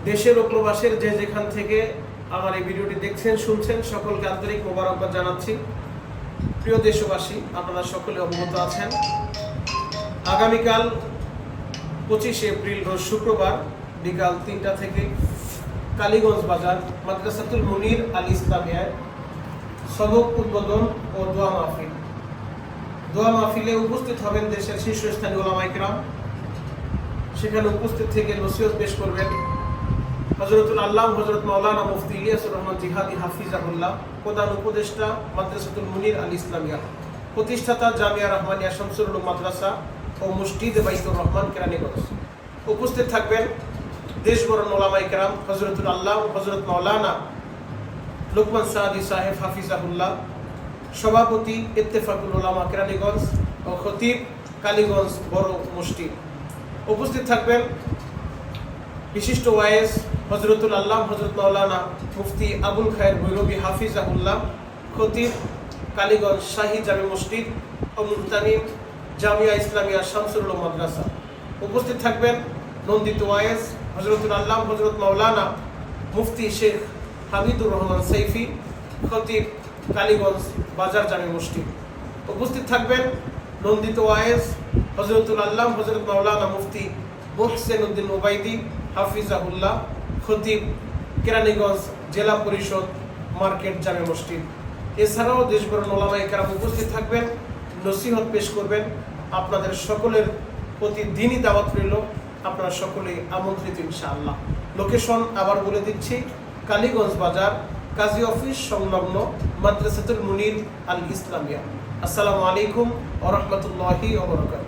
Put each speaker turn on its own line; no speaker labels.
দেশের ও প্রবাসের যে যেখান থেকে আমার এই ভিডিওটি দেখছেন শুনছেন সকলকে আন্তরিক মোবারকবাদ জানাচ্ছি। প্রিয় দেশবাসী, আপনারা সকলে অবগত আছেন, আগামীকাল 25 এপ্রিল রোজ শুক্রবার বিকাল 3টা থেকে কালীগঞ্জ বাজার মাদ্রাসাতুল মুনির আল ইসলামিয়ায় সবক উদ্বোধন ও দোয়া মাহফিল। দোয়া মাহফিলে উপস্থিত হবেন দেশের শীর্ষস্থানীয় ওলামায়ে কেরাম। সেখানে উপস্থিত থেকে নসিহত পেশ করবেন হযরতুল আল্লামা হযরত মাওলানা মুফতি ইলিয়াসুর রহমান জিহাদি হাফিজাহুল্লাহ, প্রধান উপদেষ্টা মাদ্রাসাতুল মুনির আল ইসলামিয়া, প্রতিষ্ঠাতা জামিয়া রহমানিয়া শামসুল উলুম মাদ্রাসা ও মসজিদে বাইতুর রহমান কেরানীগঞ্জ। উপস্থিত থাকবেন দেশবরণ ওলামায়ে কেরাম হযরতুল আল্লামা হযরত মাওলানা লোকমান সাদি সাহেব হাফিজাহুল্লাহ, সভাপতি ইত্তেফাকুল উলামা কেরানীগঞ্জ ও খতিব কালীগঞ্জ বড় মসজিদ। উপস্থিত থাকবেন বিশিষ্ট ওয়াইজ হযরতুল আল্লামা হযরত মাওলানা মুফতি আবুল খায়ের ভৈরবী হাফিজাহুল্লাহ, খতিব কালীগঞ্জ শাহী জামে মসজিদ ও মুহতামিম জামিয়া ইসলামিয়া শামসুল উলুম মাদ্রাসা। উপস্থিত থাকবেন নন্দিত ওয়াইজ হযরতুল আল্লামা হযরত মাওলানা মুফতি শেখ হামিদুর রহমান সাইফি, খতিব কালীগঞ্জ বাজার জামে মসজিদ। উপস্থিত থাকবেন নন্দিত ওয়াইজ হযরতুল আল্লামা হযরত মাওলানা মুফতি মোহসেন উদ্দিন ওবাইদি হাফিজাহুল্লাহ, খতিব কেরানীগঞ্জ জেলা পরিষদ মার্কেট জামে মসজিদ। এছাড়াও দেশবরণ ওলামায়ে কেরাম উপস্থিত থাকবেন, নসিহত পেশ করবেন। আপনাদের সকলের প্রতি দিনই দাওয়াত রইল, আপনারা সকলেই আমন্ত্রিত ইনশাআল্লাহ। লোকেশন আবার বলে দিচ্ছি, কালীগঞ্জ বাজার কাজী অফিস সংলগ্ন মাদ্রাসাতুল মুনির আল ইসলামিয়া। আসসালামু আলাইকুম ওয়া রাহমাতুল্লাহি ওয়া বারাকাতুহু।